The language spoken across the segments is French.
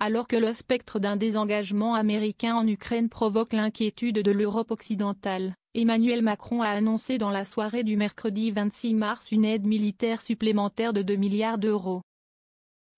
Alors que le spectre d'un désengagement américain en Ukraine provoque l'inquiétude de l'Europe occidentale, Emmanuel Macron a annoncé dans la soirée du mercredi 26 mars une aide militaire supplémentaire de 2 milliards d'euros.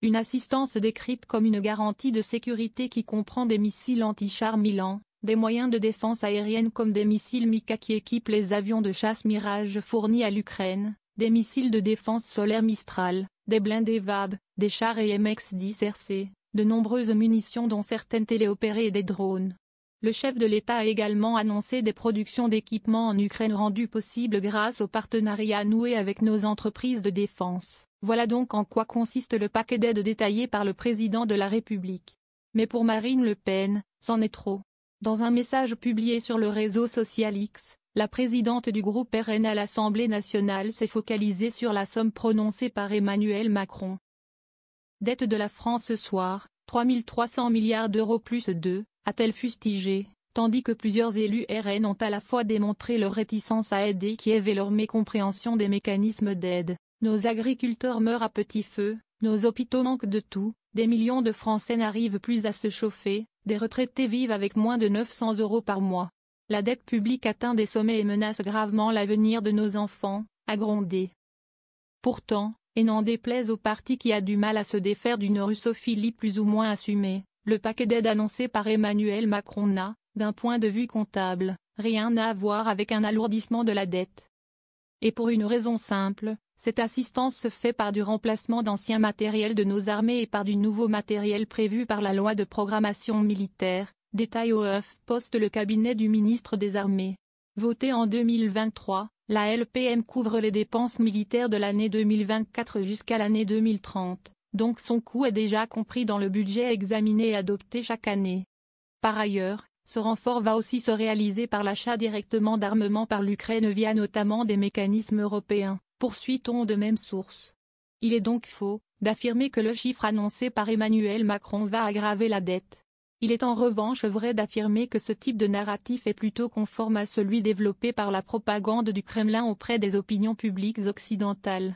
Une assistance décrite comme une garantie de sécurité qui comprend des missiles anti-chars Milan, des moyens de défense aérienne comme des missiles Mika qui équipent les avions de chasse Mirage fournis à l'Ukraine, des missiles de défense solaire Mistral, des blindés VAB, des chars et MX-10 RC, de nombreuses munitions dont certaines téléopérées et des drones. Le chef de l'État a également annoncé des productions d'équipements en Ukraine rendues possibles grâce au partenariat noué avec nos entreprises de défense. Voilà donc en quoi consiste le paquet d'aide détaillé par le président de la République. Mais pour Marine Le Pen, c'en est trop. Dans un message publié sur le réseau social X, la présidente du groupe RN à l'Assemblée nationale s'est focalisée sur la somme prononcée par Emmanuel Macron. Dette de la France ce soir, 3 300 milliards d'euros plus 2, a-t-elle fustigé, tandis que plusieurs élus RN ont à la fois démontré leur réticence à aider Kiev et leur mécompréhension des mécanismes d'aide. Nos agriculteurs meurent à petit feu, nos hôpitaux manquent de tout, des millions de Français n'arrivent plus à se chauffer, des retraités vivent avec moins de 900 euros par mois. La dette publique atteint des sommets et menace gravement l'avenir de nos enfants, a grondé. Pourtant, et n'en déplaise au parti qui a du mal à se défaire d'une russophilie plus ou moins assumée, le paquet d'aide annoncé par Emmanuel Macron n'a, d'un point de vue comptable, rien à voir avec un alourdissement de la dette. Et pour une raison simple, cette assistance se fait par du remplacement d'anciens matériels de nos armées et par du nouveau matériel prévu par la loi de programmation militaire, détaille au HuffPost le cabinet du ministre des Armées. Votée en 2023, la LPM couvre les dépenses militaires de l'année 2024 jusqu'à l'année 2030, donc son coût est déjà compris dans le budget examiné et adopté chaque année. Par ailleurs, ce renfort va aussi se réaliser par l'achat directement d'armements par l'Ukraine via notamment des mécanismes européens, poursuit-on de même source. Il est donc faux d'affirmer que le chiffre annoncé par Emmanuel Macron va aggraver la dette. Il est en revanche vrai d'affirmer que ce type de narratif est plutôt conforme à celui développé par la propagande du Kremlin auprès des opinions publiques occidentales.